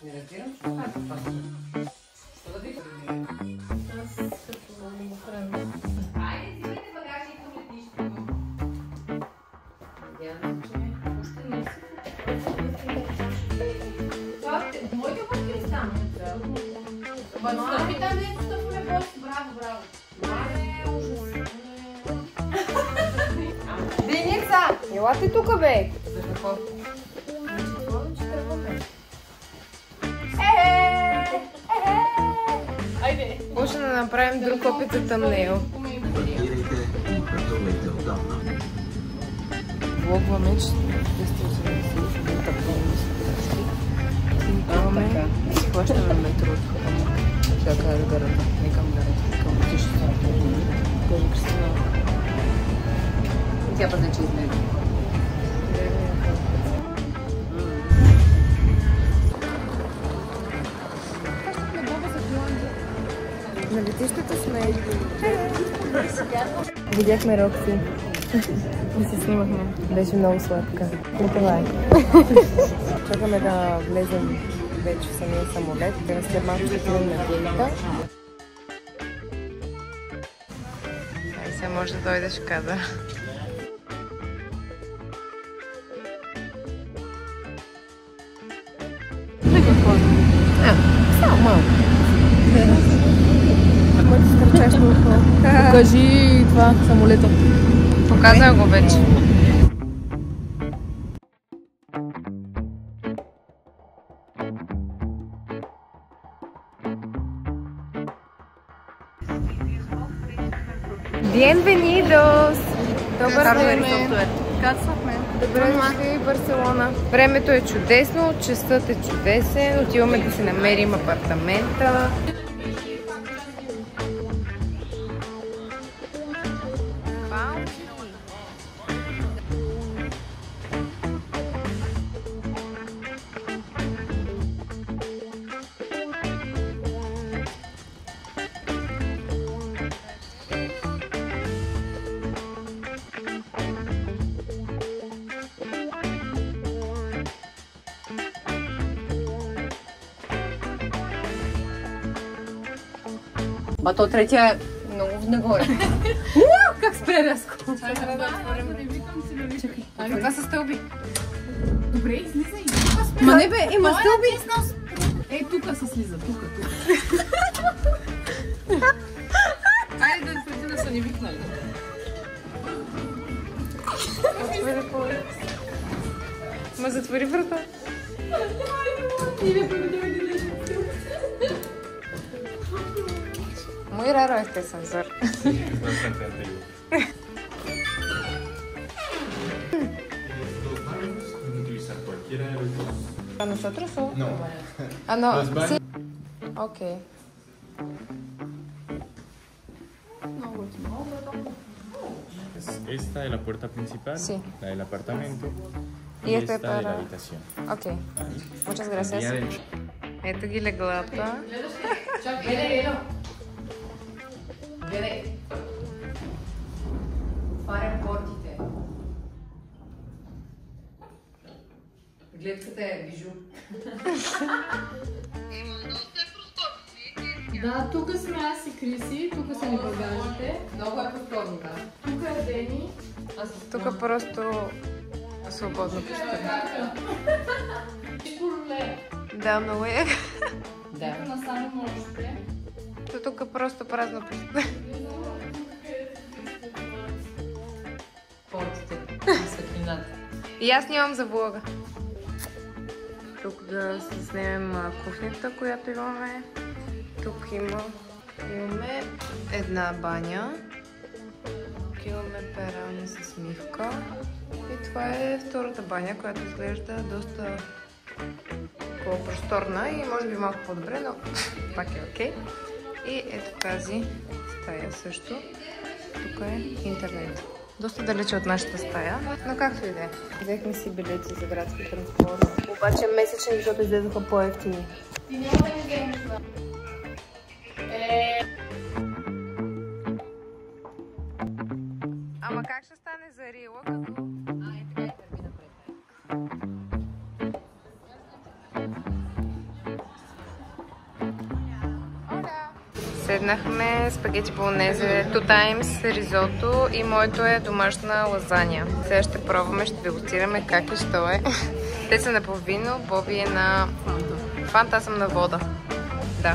Не разбирам, че това е това. Що да ви разбирам? Аз като му храня. Айде, взимайте багажи и по летището. Надявам се, че Още не си. моите вътре ли стана? Ама стъпи там, дето стъпваме просто. Браво, браво. Мале, ужас. Деница! Елате тука, бе! За какво? Че тръгваме. Айде. Може да направим друг опит за тъмнейл. Влогваме, че 280 минута пълни страшки. Снимаваме и си плащаме метрото. Сега кажа гарата, не към гарата, към летището. Кажи Кристина. Тя пъде, че измега. На летището сме. Видяхме Рокси. И се снимахме. Беше много сладка. Но това е. Чакаме да влезем вече в самия самолет. След малко ще отидем на гейта. Ай, сега може да дойдеш в кадър. Само малко. Покажи това самолета. Показах го вече. Bienvenidos! Добър ден! Добре дошли в Барселона. Времето е чудесно, часът е чудесен. Отиваме да си намерим апартамента. Ма то третия е много нагоре. Как спре рязко. Чакай, това са стълби. Добре, излизай. Ма не бе, има стълби. Ей, тука се слиза, тука. Айде да преди да са ни викнали. Ма затвори врата. Muy raro este ascensor. Bastante antiguo. Pueden utilizar cualquiera de los dos. ¿Para nosotros o? No. Ah, no. Los baños. Sí. Ok. Esta de la puerta principal, Sí. la del apartamento Y y este esta de la para- habitación. Ok. Muchas Y gracias. adentro. Ето ги леглата. Гледай, Ело. Гледай. Отварям портите. Гледката е бижу. Да, тук сме аз и Криси, тук са ни багажите. Много е просторно, да. Тук е Дени. Тук просто свободно пустя. Курле. Да, много е. Да. Тук насаме можете. Тук просто празно пустя. Портите. Светлината. И аз нямам за влога. Тук да си снемем кухнята, която имаме. Тук имаме една баня. Тук имаме пералня с мивка. И това е втората баня, която изглежда доста по-просторна и може би малко по-добре, но пак е окей. И ето тази стая също. Тук е интернет. Доста далече от нашата стая, но както и да е. Взехме си билети за градски транспорт. Обаче месечни, защото излезаха по-евтини. Ти няма да ни вземеш на... Ама как ще стане за рила, като... Така и върви напред. Седнахме спагети болонезе, 2 times ризото и моето е домашна лазаня. Сега ще пробваме, ще дегустираме как и що е. Те са на по вино, Боби е на фанта, аз съм на вода. Да.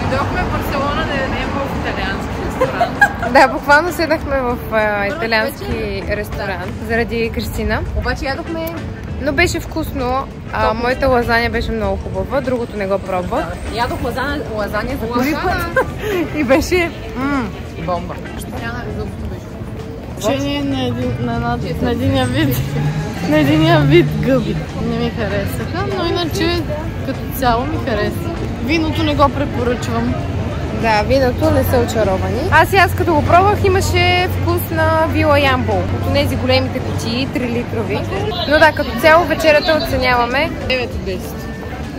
Дойдохме в Барселона да ядем в италиански ресторант. Да, буквално седнахме в италиански ресторант заради Кристина. Обаче ядохме, но беше вкусно. Моята лазаня беше много хубава, другото не го пробвах. Ядох лазаня за първи път. И беше бомба. Учение на единия вид гъби не ми харесаха, но иначе като цяло ми хареса. Виното не го препоръчвам. Да, виното не са очаровани. Аз като го пробвах, имаше вкус на Вила Ямбол. От тези големите кутии, 3 литрови. Но да, като цяло вечерята оценяваме 9 от 10.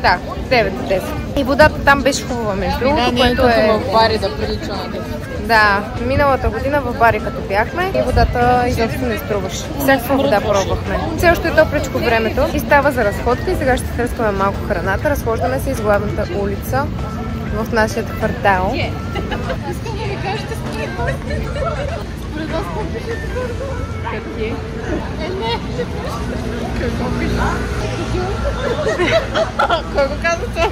Да, 9 от 10. И водата там беше хубава между другото, Да, което е в бари да прилича на 10. Да, миналата година в бари като бяхме и водата изобщо не струваше. Всякаква вода пробвахме. Все още е топличко времето и става за разходка и сега ще тръскаме малко храната. Разхождаме се из главната улица в нашия квартал. Искам да ви кажа, ще според вас. Според вас какво пише тук? Как е? Не. Какво пише? Кой го каза това?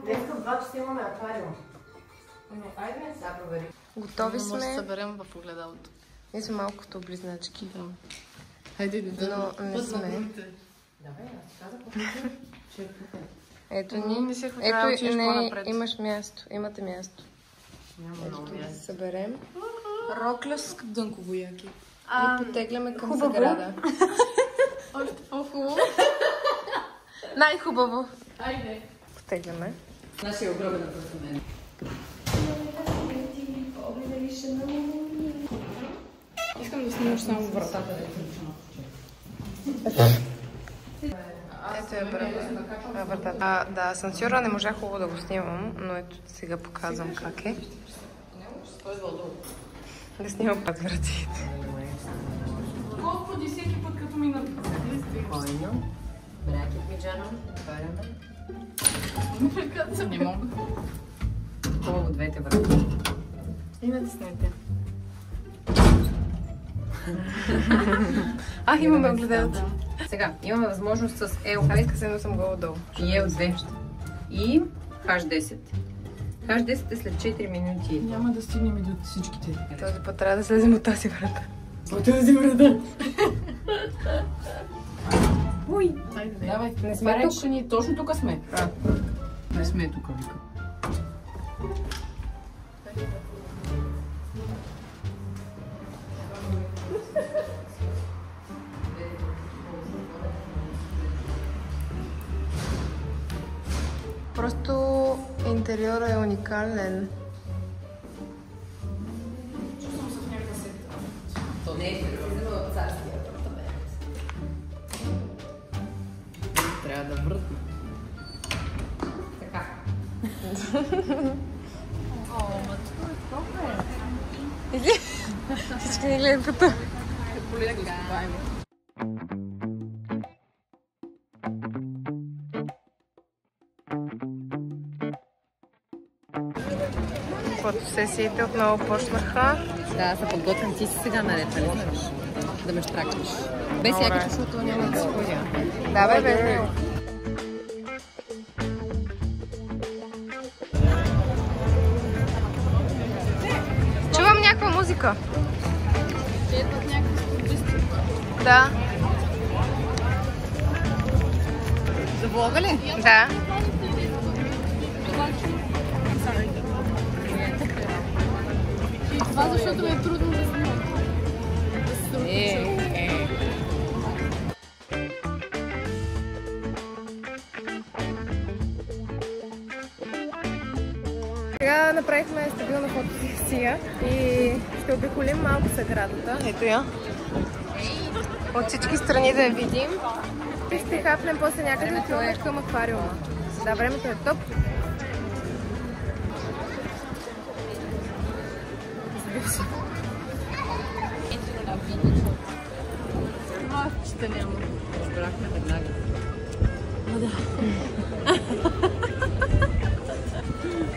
Днеска в 2 часа имаме аквариум. Айде сега провери. Готови Може да сме. съберем в огледалото. Ние сме малко като близначки. Хайде, Но не сме. Давай, аз казах. Ето Ние ни. не си трябва да учиш по-напред. Имаш място. Имате място. Няма Ето много тук да място. съберем. Рокля с дънково яки. И потегляме към сграда. Още по-хубаво. Най-хубаво. Айде. Потегляме. Нашия огромен апартамент. Искам да снимаш само вратата. Ето е вратата. Да, асансьора не можах хубаво да го снимам, но ето сега показвам как е. Да снимам пак вратите. Господи, всеки път като ми Спокойно. Бракет ми, Джано. Отваряме. Не мога. Хубаво двете врати. И натиснете. Имаме огледалци. Сега, имаме възможност с Ел Иска се, но съм гола долу. и Ел2 и H10. H10 е след 4 минути. Няма да стигнем и до всичките. Този път трябва да слезем от тази врата. От тази врата. Уй! Давай, Не сме тук. ние точно тук сме. Не сме тук, вика. Просто интериорът е уникален. То не е превързано в царския апартамент. Трябва да въртна. Така. Всички ни гледат като... Полека изкопаемо. Фотосесиите отново почнаха. Да, се подготвям. Ти си сега наред, нали знаеш? Да ме щракнеш. Без якичко, защото няма да сходя. Давай, бе. Чувам някаква музика. Едват някакви спортисти. Да. За влога ли? Да. Това защото ми е трудно да снимам. Сега направихме стабилна фотосесия и ще обиколим малко съградата. Ето я. От всички страни да я видим. и ще хапнем после някъде отиваме към аквариума. Да, времето е топ. Ще няма. Разбрахме веднага. Да.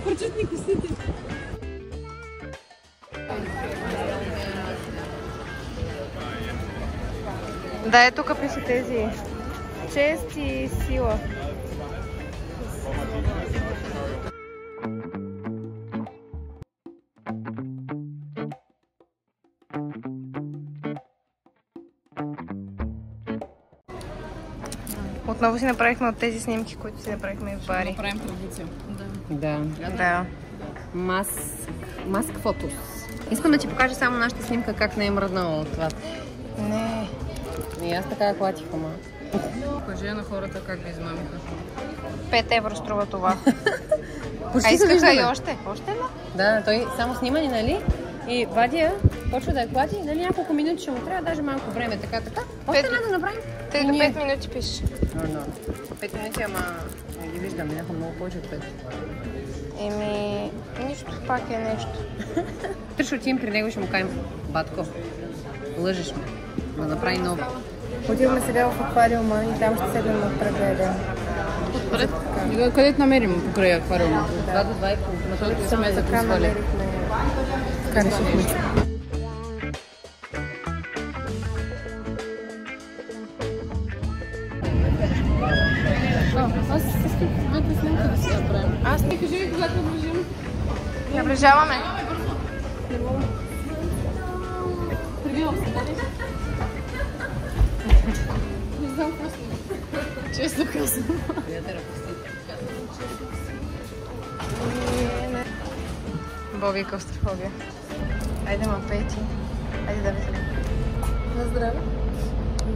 Прочетни косите. Да, е тук пише тези. Чест и сила. Отново си направихме от тези снимки, които си направихме в бари. Направим традиция. Да. Маск фотос. Искам да ти покажа само нашата снимка, как не е мръднала от това. Не. И аз така клатих, ама. Кажи на хората как ви измамиха. 5 евро струва това. Почти искаха и още. Още едно? Да, той само снимани, нали? И Вадия почва да я клати, нали няколко минути ще му трябва, даже малко време, така. Още една да направим. Те до 5 минути пишеш. 5 минути, ама не ги виждам, минаха много повече от 5. Еми, нищо, пак е нещо. Ще отидем при него и ще му кажем, батко, лъжеш ме, да направи ново. Отиваме сега в аквариума и там ще седнем отпред да ядем. Отпред? Къде намерим покрай аквариума? 2 до 2,5. На този сме Така намерихме. Така решихме. Аз искам двете снимка да си направим. Аз не кажи ми когато наближим. Наближаваме. Прибивам се, дали? Не знам какво снимам. Честно казвам. Боби и клаустрофобия. Айде, ма, Пети. Айде да видим. На здраве.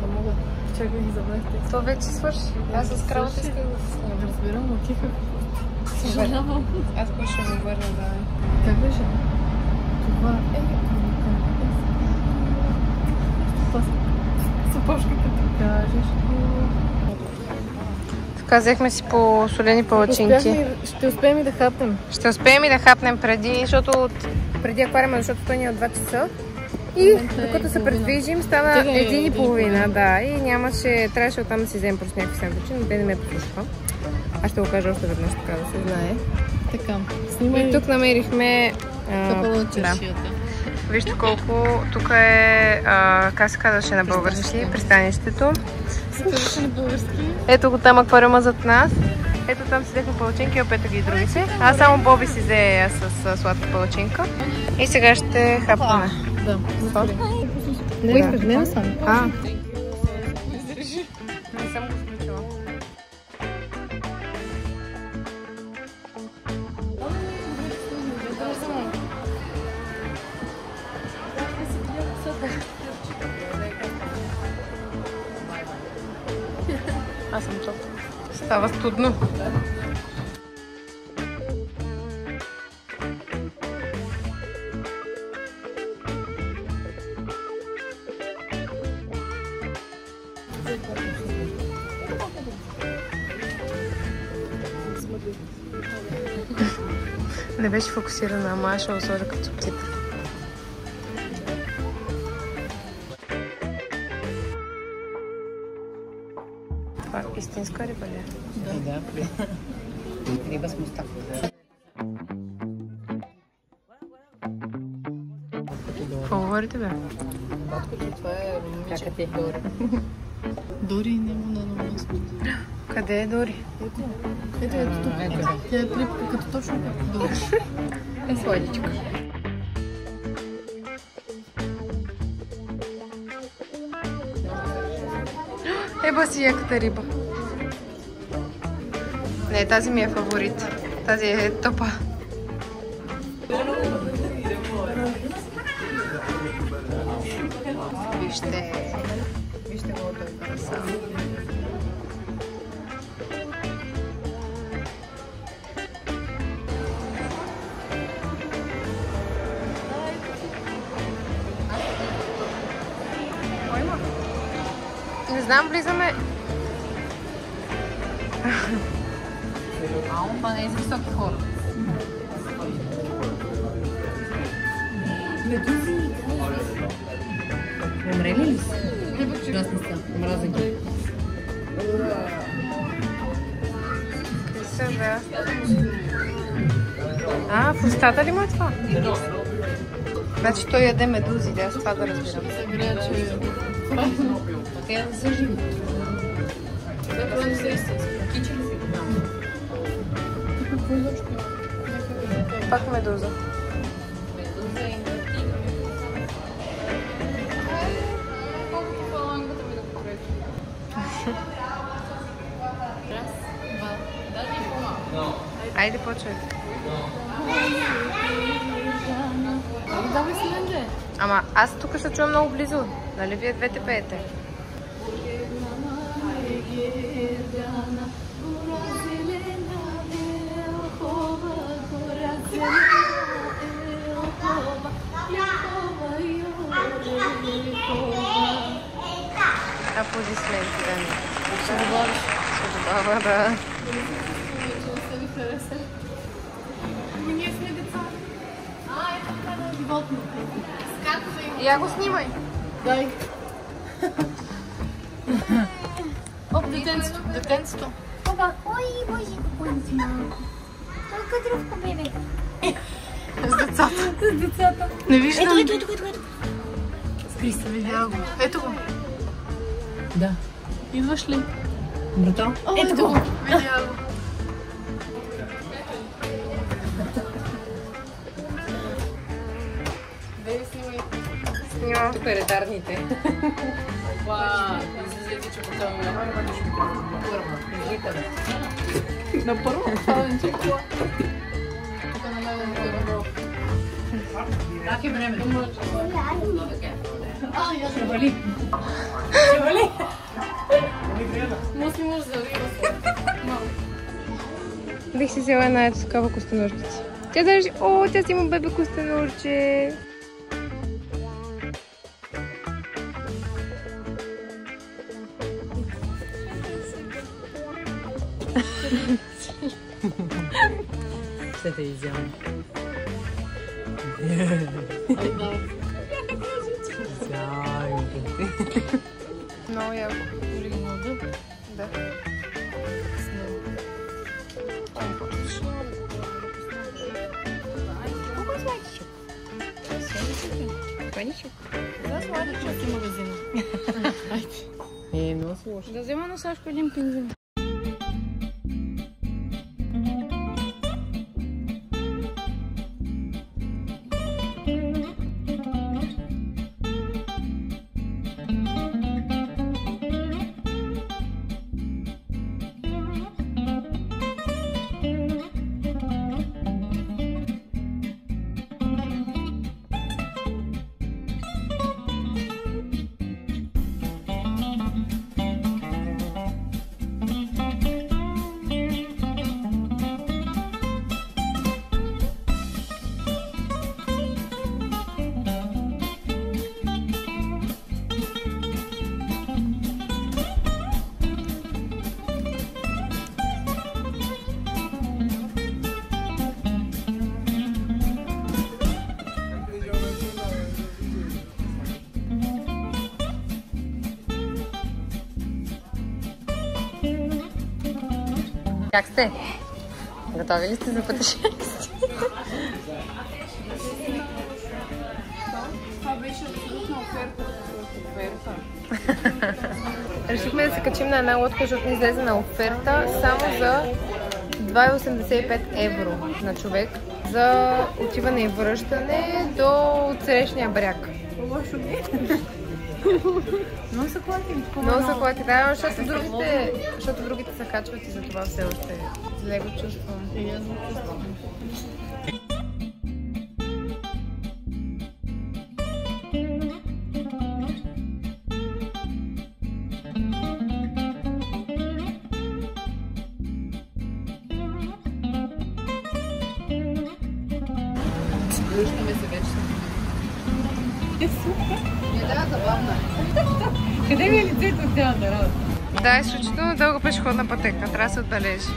Не мога. Чакай ги забравихте. То вече свърши. Аз с кравата исках да се снимам. Разбирам, но тихо. Съжалявам. Аз ще ми върна, да. Как беше? Това е... Съпошка, като кажеш. Така, взехме си по солени палачинки. Ще успеем и да хапнем. Ще успеем и да хапнем преди, преди аквариума, защото той ни е от 2 часа. И докато се предвижим, стана 1:30, да, и нямаше, трябваше оттам да си вземем просто някакви сандвичи, но те не ме послушаха. Аз ще го кажа още веднъж, така да се знае. Така, И тук намерихме... чашията. Вижте колко... Тук е, как се казваше на български, пристанището. Казваше на български. Ето го там аквариума зад нас. Ето там си взехме палачинки, опето ги и другите. Аз само Боби си взе с сладка палачинка. И сега ще хапваме. Да. Не искаш, не съм. Не съм го включила. Аз съм чоп. Става студно. Не беше фокусирана, ама аз ще го сложа като субтитър. Това истинска риба ли? Да. Риба с мустак. Какво говорите, бе? Това е момиче. Дори. Дори няма на място. Къде е Дори? Ето тук. Тя е плипка, като точно като Дори. Е сладичка. Еба си яката риба. Не, тази ми е фаворит. Тази е топа. Вижте. Вижте колко е краса. Не знам, влизаме Това не е за високи хора. Умрели ли са? Ужасни са. Мразя ги. А, в устата ли му е това? Значи той яде медузи, да, аз това да разбирам. Те да са живи. Пак медуза. Айде, почвай. Давай си мене. Ама аз тук се чуя много близо. Нали вие двете пеете? Аплодисменти, Дани. Ще добавиш. Ще добавя, да. Ние сме деца. Ето така на животно. Скаква им. Я го снимай. Дай. Оп, детенцето. Детенцето. Опа, ой, боже, какво си малко. Той кадровко бебе. С децата. С децата. Не виждам. Ето. Скри се, видя го. Ето го. Да. Идваш ли? Брато? Ето го. Видя го. Дай ми снимай. Снимам передарните. Вау, излизайте, че потом на първо? Това не чеква. Тук на мен е добро. Как е времето? Ще вали. Ще вали. Мусли може да вива. Бих си взела една ето такава костенурчица. Тя държи... О, тя си има бебе костенурче. Ще те изявам. Много яко. Да. Паничок. Да, сладичък и магазина. Айде. Много сложно. Да взема на Сашко един пингвин. Как сте? Готови ли сте за пътешествие? Това беше абсолютно оферта. Решихме да се качим на една лодка, защото ни излезе на оферта само за 2,85 евро на човек за отиване и връщане до отсрещния бряг. Лошо не. Много са клати. Много са клати, да, защото другите се качват и за това все още зле го чувствам. Връщаме се вече. Не да, забавна. Къде ми е лицето от цялата работа? Да, изключително дълга пешеходна пътека. Трябва да се отбележи.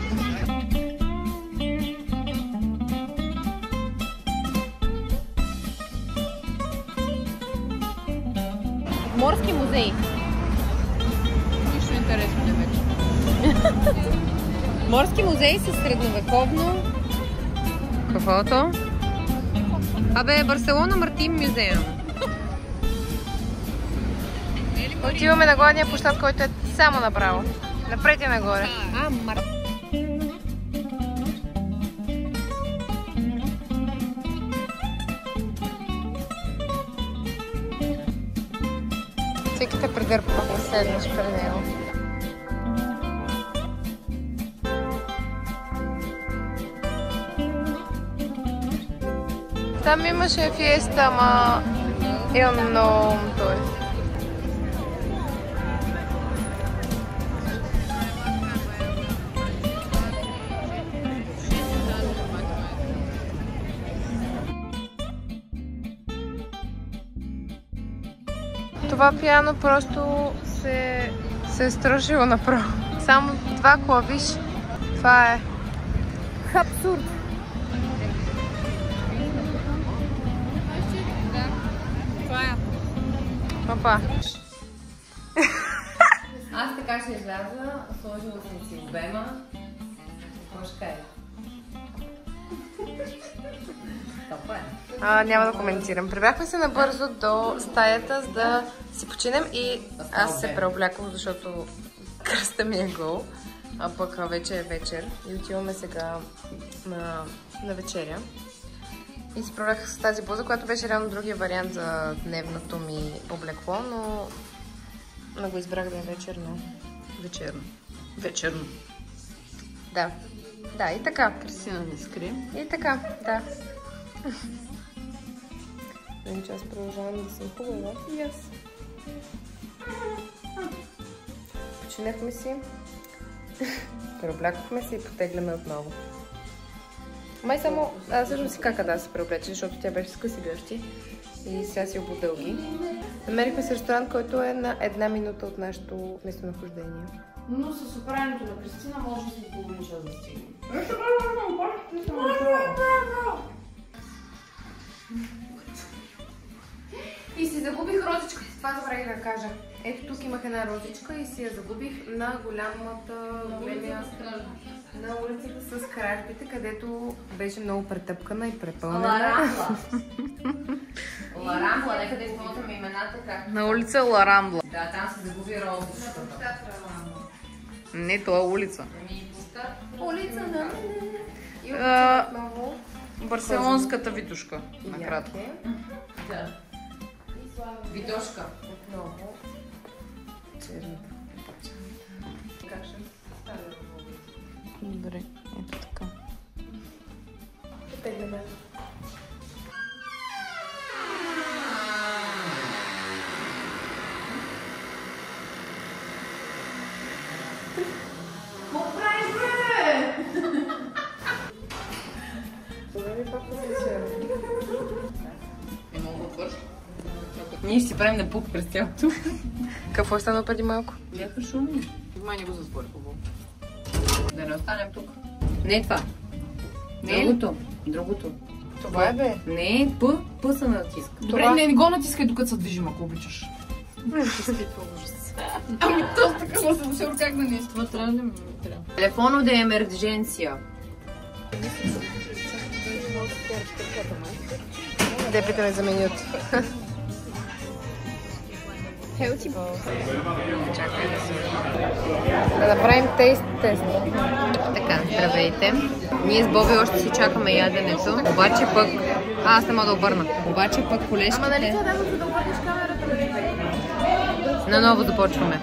Морски музей. Нищо интересно не вече. Морски музей с средновековно... Каквото? Абе, Барселона Мартин музеум. Отиваме на главния площад, който е само направо. Напред и нагоре. Всеки те придърпа, ако седнеш пред него. Там имаше фиеста, ама имам много той. Това пиано просто се е струшило направо. Само 2 клавиш. Това е абсурд. Това е. Папа. Аз така ще изляза, сложила съм си обема. Кошка е. Това е. Няма да коментирам. Прибрахме се набързо до стаята, за да си починем и аз се преобляквам, защото кръста ми е гол. А пък вече е вечер и отиваме сега на вечеря. И си правях с тази блуза, която беше реално другия вариант за дневното ми облекло, но го избрах да е вечерно. Вечерно. Да. Да, и така. Кристина не скри. И така, да. Че аз продължавам да съм хубава. И аз. Починахме си. Преоблякохме се и потегляме отново. Май само... Аз също си кака да се преоблече, защото тя беше с къси гъщи. И сега си ободълги. Намерихме се ресторант, който е на 1 минута от нашето местонахождение. Но с оправянето на Кристина може да си половин час да стигне. И си загубих розичката. Това забравих да кажа. Ето тук имах една розичка и си я загубих на големия на улицата с кражбите, където беше много претъпкана и препълнена. Ларамбла, нека да използваме имената как. На улица Ларамбла. Да, там се загуби розичката. Не, това е улица. Улица на... И отново барселонската Витушка. Накратко. Да. Видошка. Отново. Черната. Как ще стане? Добре, ето така. Потегляме. Ние ще си правим на пук през цялото. Какво е станало преди малко? Бяха шуми. Май не го затвори хубаво. Да не останем тук. Не това. Другото. Другото. Това е бе. Не, П се натиска. Добре, не го натискай докато се движим, ако обичаш. Ами то така съм дошъл как да не иска. Това трябва да ми трябва. Телефоно да е емердженция. Депите ме за менюто. Чакай да направим тест. Така, здравейте. Ние с Боби още си чакаме яденето. Обаче пък... аз не мога да обърна. Обаче пък колежките... Ама нали това да обърнеш камерата? Наново започваме.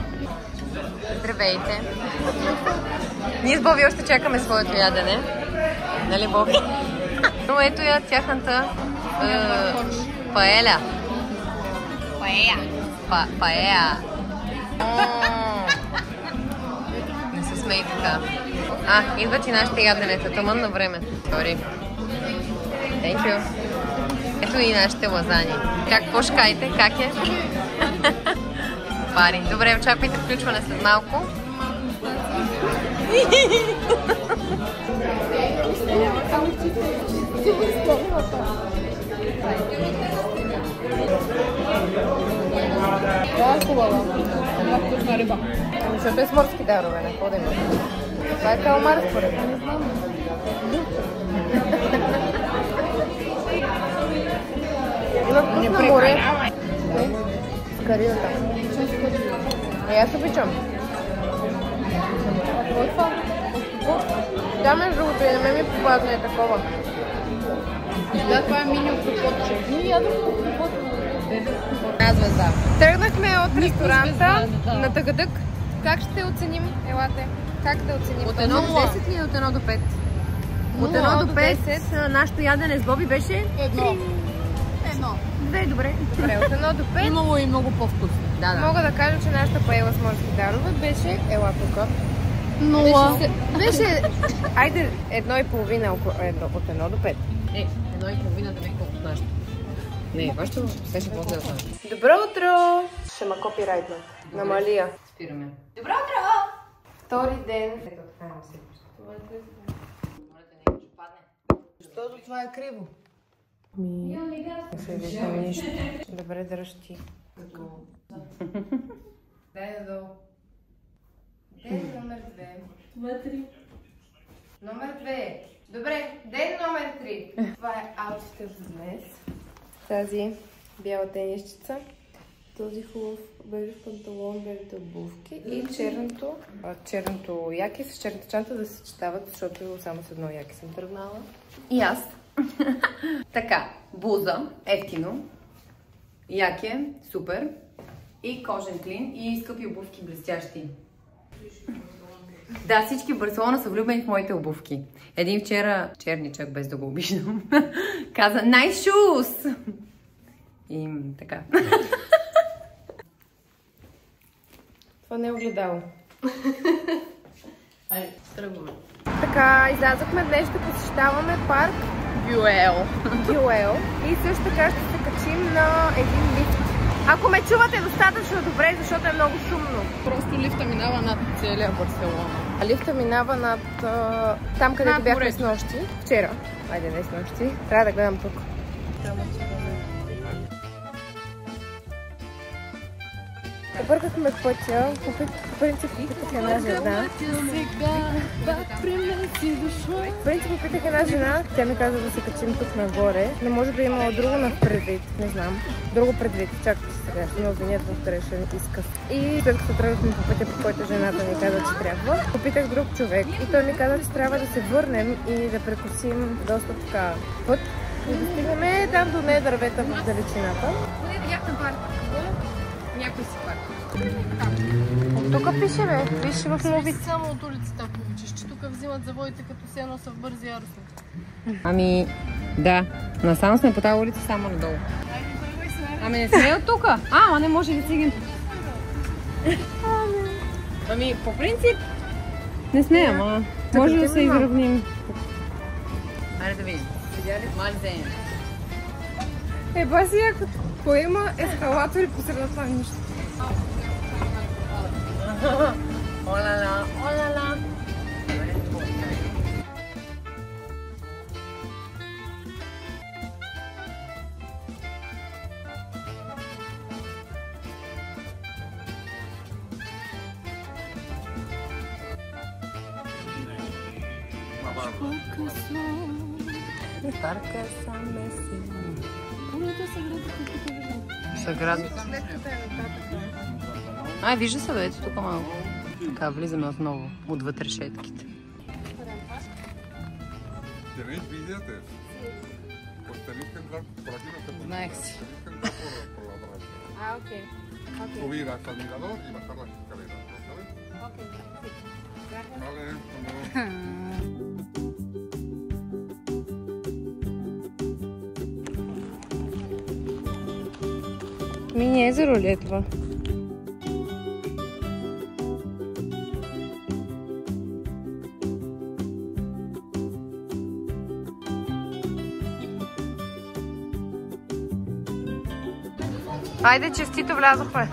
Здравейте. Ние с Боби още чакаме своето ядене. Нали, Боби? Но ето я тяхната паеля. Паея. Не се смей така. Идват и нашите яденета. Тъмън на време. Sorry. Thank you. Ето и нашите лазани. Какво ще кажете? Как е? Пари. Добре, очаквайте включване след малко. Това е хубава. Това е вкусна риба. Защото е с морски дарове, не ходим. Това е каламар, според мен. Не знам. Има вкус на море. С карилата. И аз обичам. Какво е това? Да, между другото, и на мен ми попадне такова. Да, това е мини октоподче. Ние ядохме октопод. Една звезда. Тръгнахме от ресторанта да. на Тъгъдък. Как ще оценим? Елате. Как да оценим? От 1 до 10 или от 1 до 5? От 1 до 5 нашето ядене с Боби беше 1. 2, добре. Добре, от 1 до 5. Имало и много по-вкусно. Да. Мога да кажа, че нашата паела с морски дарове беше, ела тук. 0. Беше, айде, 1,5 от 1 до 5. 1,5 да ме колко нашето. Не, вашето все ще по-гледа. Добро утро! Ще ма копирайтна. На Малия. Спираме. Добро утро! Втори ден. Защото това е криво. Не се вижда нищо. Добре, дръжти. Дай надолу. Ден номер 2. Номер 2. Добре, ден номер 3. Това е аутфита за днес. Тази бяла тенисчица. Този хубав бежев панталон, белите обувки и черното яки с черната чанта да се съчетават, защото само с едно яки съм тръгнала. И аз. Така, блуза, ефтино, яке, супер, и кожен клин, и скъпи обувки блестящи. Да, всички в Барселона са влюбени в моите обувки. Един вчера, черничък, без да го обиждам, каза nice shoes! И така. Това не е огледало. Айде, тръгваме. Така, излязохме днес, ще посещаваме парк Гюел. И също така ще се качим на един лифт. Ако ме чувате достатъчно добре, защото е много шумно. Просто лифта минава над целия Барселона. А лифта минава над там, където бяхме с нощи. Вчера. Айде, не с нощи. Трябва да гледам тук. Побъркахме пътя, по принцип попитах една жена. В принцип попитах една жена, тя ми каза да се качим тук нагоре. Не може да има друго на предвид, не знам. Друго предвид, чакайте сега, ще ме обвинят в грешен изказ. И след като тръгнахме по пътя, по който жената ми каза, че трябва, попитах друг човек и той ми каза, че трябва да се върнем и да прекусим доста така път. И да стигнем там до нея дървета в далечината. Видяхме парк. Някой си парк. Тук пише, бе. Виж в мовите. Само от улицата, ако обичаш, че тук взимат завоите, като се носа в бързи яростни. Ами, да. Насам сме по тази улица, само надолу. Ами не сме от тук. Ама не може да стигнем. Ами, по принцип, не сме, ама може да се изравним. Айде да видим. Мали вземем. Баси якото. Кой има ескалатори по средата на нищо? Олала, олала. Парка сам меси. Съград. Ай, вижда се, бе, ето тук малко. Така, влизаме отново отвътре шетките. ¿Tenéis billetes? Pues tenéis que entrar por aquí, no te puedes Знаех entrar. си. Tenéis que entrar por la otra vez. Окей. Subir hasta el mirador y bajar las escaleras, ¿lo sabes? Vale, hasta luego. Мини езеро ли е това? Айде, честито влязохме.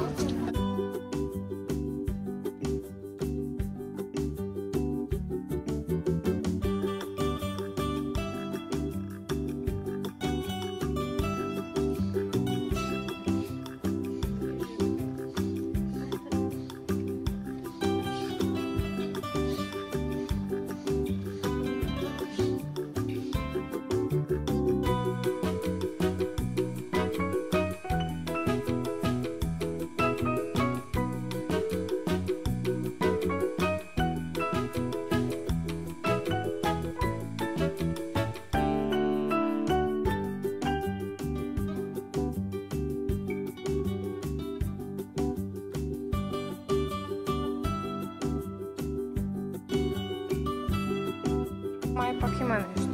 Пак има нещо.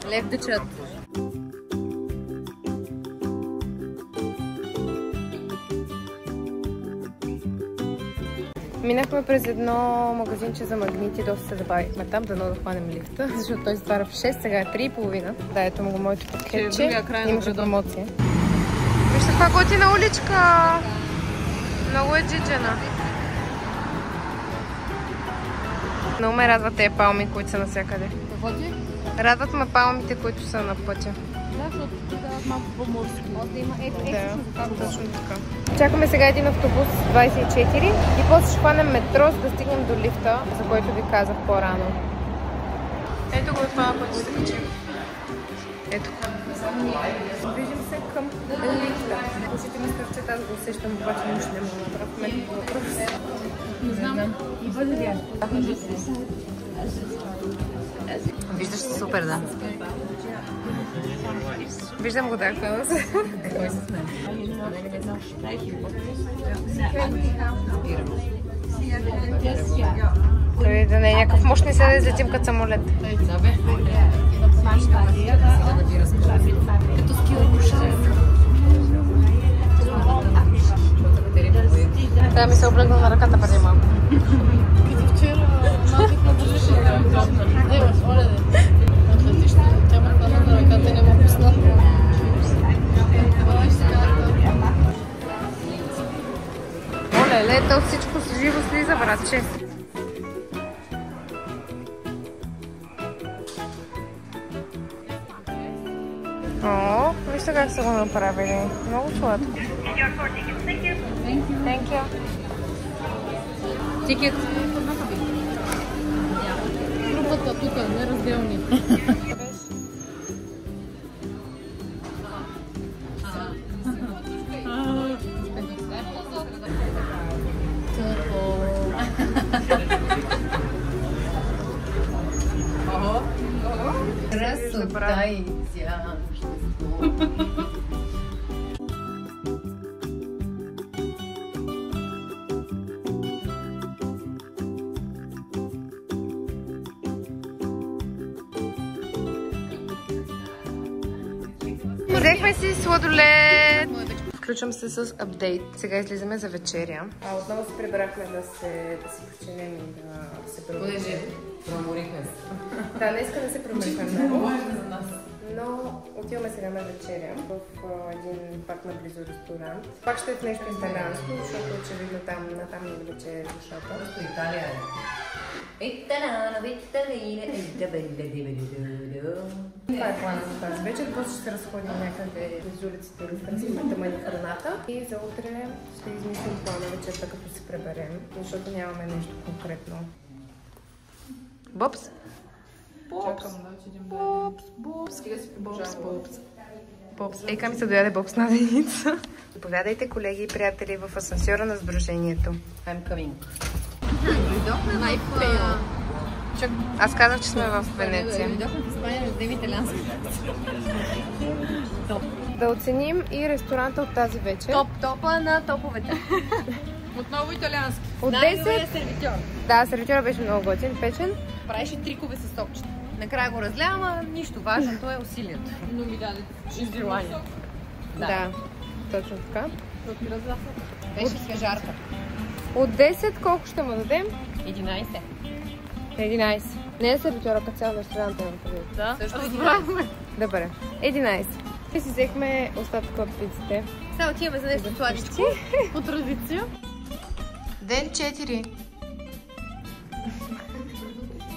Лев дечат. Минахме през едно магазинче за магнити, доста се забавихме там, дано да хванем лифта, защото той затваря в 6, сега е 3:30. Да, ето му го моето пакетче, имаше промоция. Вижте каква готина уличка! Много е джиджена. Много ме радват тези палми, които са навсякъде. Какво ти? Радват ме палмите, които са на пътя. Да, защото ти дават малко по-морски. Може да има Точно така. Чакаме сега един автобус 24 и после ще хванем метро, за да стигнем до лифта, за който ви казах по-рано. Ето го е това, което ще качим. Ето. Движим се към лифта. Ушите ми стърчат, аз го усещам, обаче нищо не мога да направя. В мен го въпрос. Не знам. Виждаш се супер, да. Виждам го, да, хвала се. Кой се сме? Той да не е някакъв мощни сега да излетим като самолет. Да бе. Сега да ви разкажа. Като скила душа. Тя ми се облегна на ръката преди малко. Като вчера малкът на държеше да имаш, оле де. Атлетично, тя ме хвана на ръката и не ме пусна. Оле, лето от всичко с живо слиза, братче. О, вижте как са го направили. Много сладко. Thank you. Тикет. Групата тук, неразделни. Красота и изящество. Взехме си сладолед. Включвам се с апдейт. Сега излизаме за вечеря. Отново се прибрахме да се починем и да се проморихме. Понеже проморихме се. Да, днеска не се проморихме много. Но отиваме сега на вечеря в един пак наблизо ресторант. Пак ще е в нещо италианско, защото очевидно там ни влече душата. Просто Италия е. Това е плана за тази вечер. После ще се разходим някъде из улиците, да тъмани храната. И за утре ще измислим плана вечерта, като се преберем, защото нямаме нещо конкретно. Бобс? Бобс. Ейка ми се дояде бобс на деница. Заповядайте, колеги и приятели, в асансьора на сдружението. I'm coming. Аз казах, че сме в Венеция. Дойдохме в Испания, да има италиански. Да оценим и ресторанта от тази вечер. Топа на топовете. Отново италиански. От 10... сервитьор. Да, сервитьора беше много готин, печен. Правеше трикове с сокчета. Накрая го разлявам, а нищо. Важното е усилието. Но ми даде желание. Да, точно така. Беше свежарка. От 10 колко ще му дадем? 11. 11. Не е сервитьора, като цял ресторанта имам предвид. Да, също 11. Добре, 11. И си взехме остатъка от пиците. Сега отиваме за нещо сладичко. по традиция. Ден 4.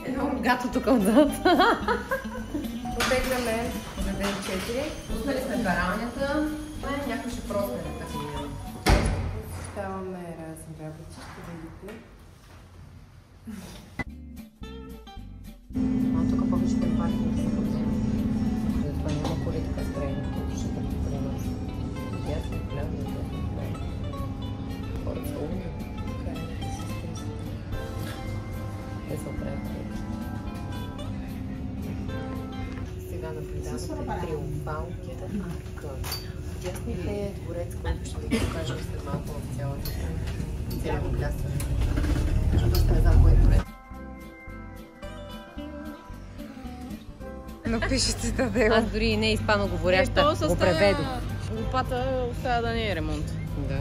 Едно гато тук отзад. Потегляме за ден 4. Пуснали сме пералнята. Някой ще просне да си минем. Ставаме разни работи, ще видите. Тук повече към паркинг да се подзема. Затова няма коли така строени, които ще преносят. Ясно, гледам. те се оправят. Сега наблюдавате триумфалната арка. Дясните е дворец, който ще ви покажа след малко в цялото блясък. Защото не знам кое е дворец. Но пише Цитадела. Аз дори и не испано говоряща го преведох. Лопата остава да не е ремонт. Да.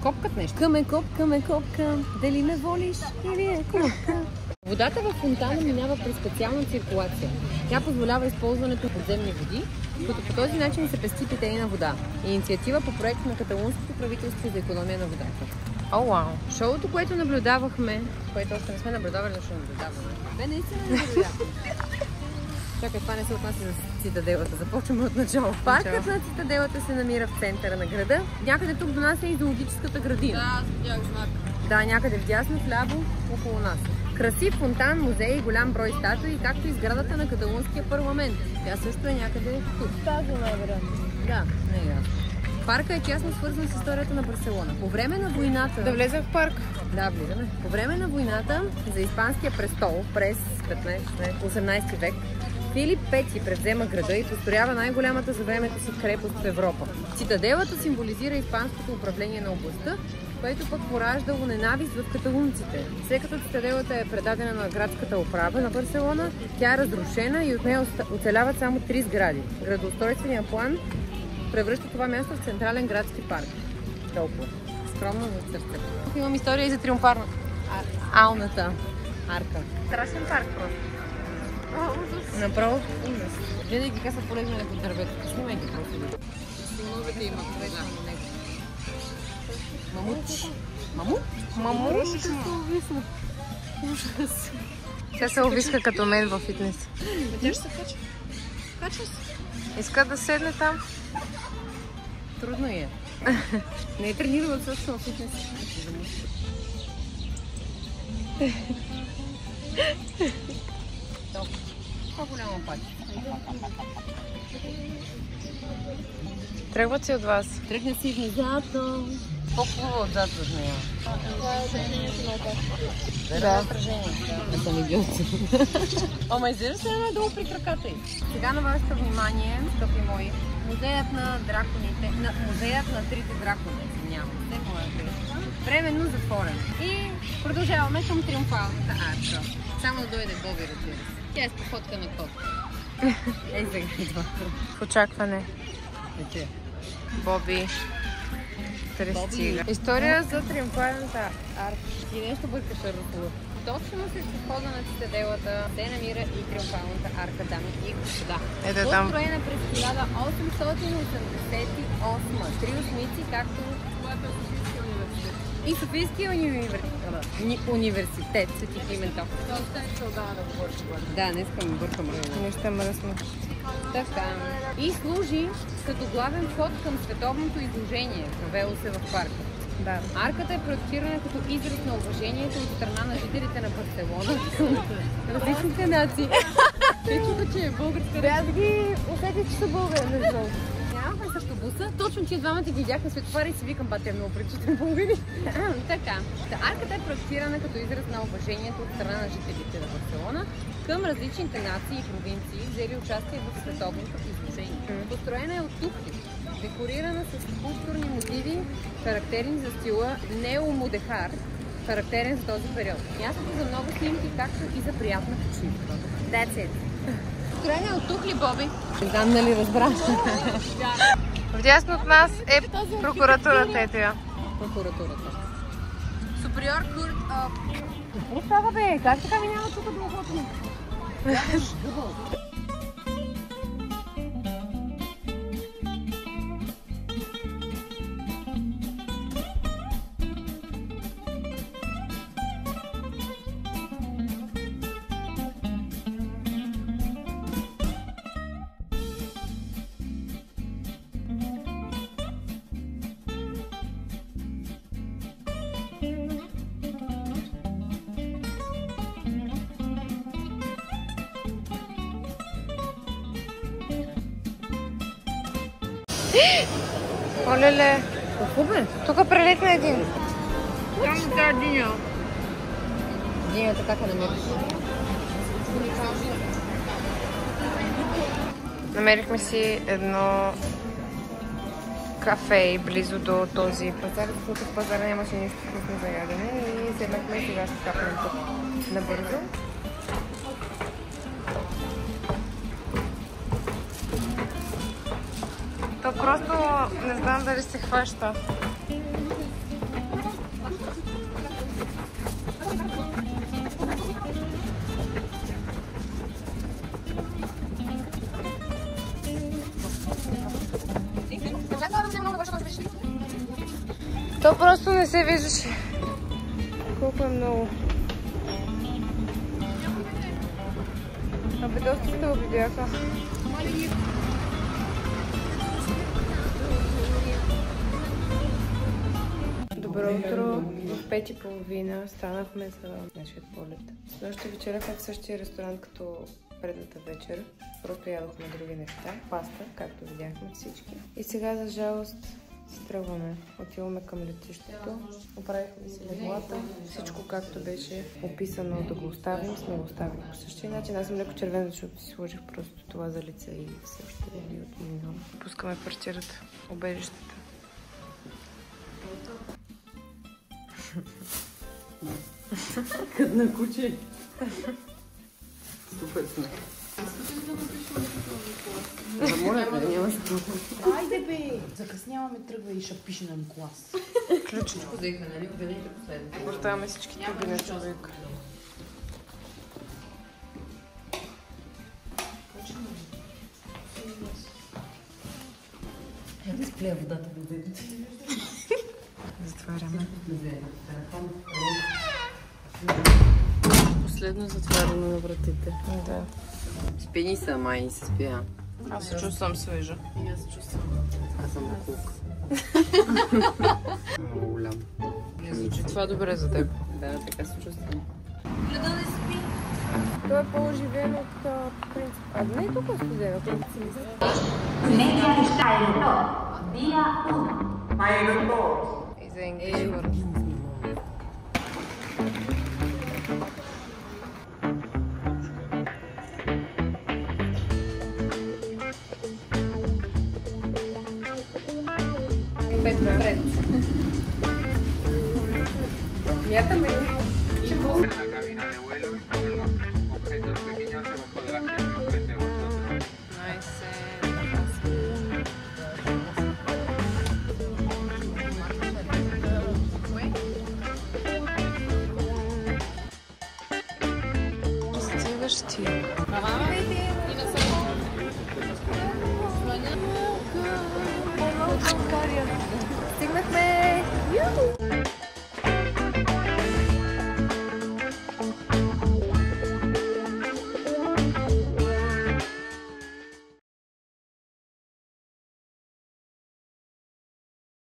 Копкат нещо. Копка, копка, дали ме волиш или е копка. Водата в фонтана минава през специална циркулация. Тя позволява използването на подземни води, като по този начин се пести питейна вода. Инициатива по проект на каталунското правителство за икономия на водата. О, вау! Шоуто, което наблюдавахме, което още не сме наблюдавали, но ще наблюдаваме. Бе, наистина не наблюдаваме. Чакай, това не се отнася за Цитаделата. Започваме от начало. Паркът на Цитаделата се намира в центъра на града. Някъде тук до нас е и зоологическата градина. Да, аз видях знак. Да, някъде вдясно, вляво, около нас. Красив фонтан, музей и голям брой статуи, както и сградата на каталунския парламент. Тя също е някъде тук. Тази най-вероятно. Да, не е ясно. Парка е тясно свързан с историята на Барселона. По време на войната... Да влезем в парк. Да, влизаме. По време на войната за Испанския престол през 18 век Филип V превзема града и построява най-голямата за времето си крепост в Европа. Цитаделата символизира испанското управление на областта, което пък пораждало ненавист в каталунците. След като Цитаделата е предадена на градската управа на Барселона, тя е разрушена и от нея оцеляват само 3 сгради. Градоустройственият план превръща това място в централен градски парк. Толкова. Скромно за сърце. Тук имам история и за триумфарна алната арка. Страшен парк просто. Направо ужас. Винаги как са полезнали под дърветата. Снимайте просто. Силновете имат вече. Мамут? Мамо? Ужас. Тя се увиска като мен във фитнес. Тя ще се кача. Качва се. Иска да седне там. Трудно е. Не е тренирала достатъчно в фитнес. По-голямо пак. Тръгват си от вас. Тръгна си внезапно. По-хубаво отзад от нея. Да. Не съм идиоти. Ама изглежда се надолу при краката й. Сега на вашето внимание, скъпи мои, музеят на драконите, музеят на трите дракони, извинявам се, моя грешка, временно затворен. И продължаваме към триумфалната арка. Само да дойде Боби, разбира се. Тя е с походка на кот. Ей, сега идва. В очакване. Вече. Боби. Трестига. История за триумфалната арка. И нещо бъркаш, Русула. Точно срещу входа на Цитаделата се намира и триумфалната арка, дами и господа. Ето там. Построена през 1888. 3 осмици, както и Софийския университет, Свети Климент Охридски. Да, не искам бъркам района. Не ще мръсна. Така. И служи като главен вход към световното изложение, провело се в парка. Да. Арката е проектирана като израз на уважението от страна на жителите на Барселона към различните нации. Чето, че е българска. Аз ги усетих, че са българи, между. Нямахме с автобуса. Точно тия двамата ги видях на светофара и си викам, бате, много пречитам българи. Така. Арката е проектирана като израз на уважението от страна на жителите на Барселона към различните нации и провинции, взели участие в световното изложение. Построена е от тухли, декорирана с скулптурни мотиви, характерни за стила неомодехар, характерен за този период. Мястото за много снимки, както и за приятна почивка. That's it. Построена е от тухли, Боби. Не знам дали разбра. Вдясно от нас е прокуратурата, ето я. Прокуратурата. Superior Court of... Какво става, бе? Как така ми няма тук да охотни? Оле-ле. Какво бе? Тук прелетна един. Там тази диня. Заведението как е намериш? Намерихме си едно кафе близо до този пазар, защото в пазара нямаше нищо вкусно за ядене и седнахме и сега ще капнем тук набързо. То просто не знам дали се хваща. То просто не се виждаше. Колко е много. Абе, доста стълби бяха. Добро утро. В 5:30 станахме за нашия полет. Снощи вечеряхме в същия ресторант като предната вечер. Просто ядохме други неща. Паста, както видяхме всички. И сега, за жалост, си тръгваме. Отиваме към летището. Оправихме си леглата. Всичко както беше описано да го оставим, сме го оставили по същия начин. Аз съм леко червена, защото си сложих просто това за лице и все още реди от минало. Пускаме квартирата, убежищата. Като на куче. Супер сме. Моля, няма се трудно. Айде бе! Закъсняваме, тръгва и ще пише на клас. Ключичко взехме, нали? Обедете последното. Въртаваме всички туби на човек. Я да изплея водата в дедите. Затваряме. Последно затваряне на вратите. Да. Спини се, май и се спя. Аз се чувствам свежа. И аз се чувствам. Аз съм кук. Много голям. Звучи това добре за теб. Да, така се чувствам. Това е по-оживено от принцип. А не е толкова студено, колкото си мисля. И за English word. Пет напред. Мятаме ли? En la cabina de vuelo y ponemos objetos pequeños debajo del asiento frente a vosotros. Стигаш ти. Стигнахме!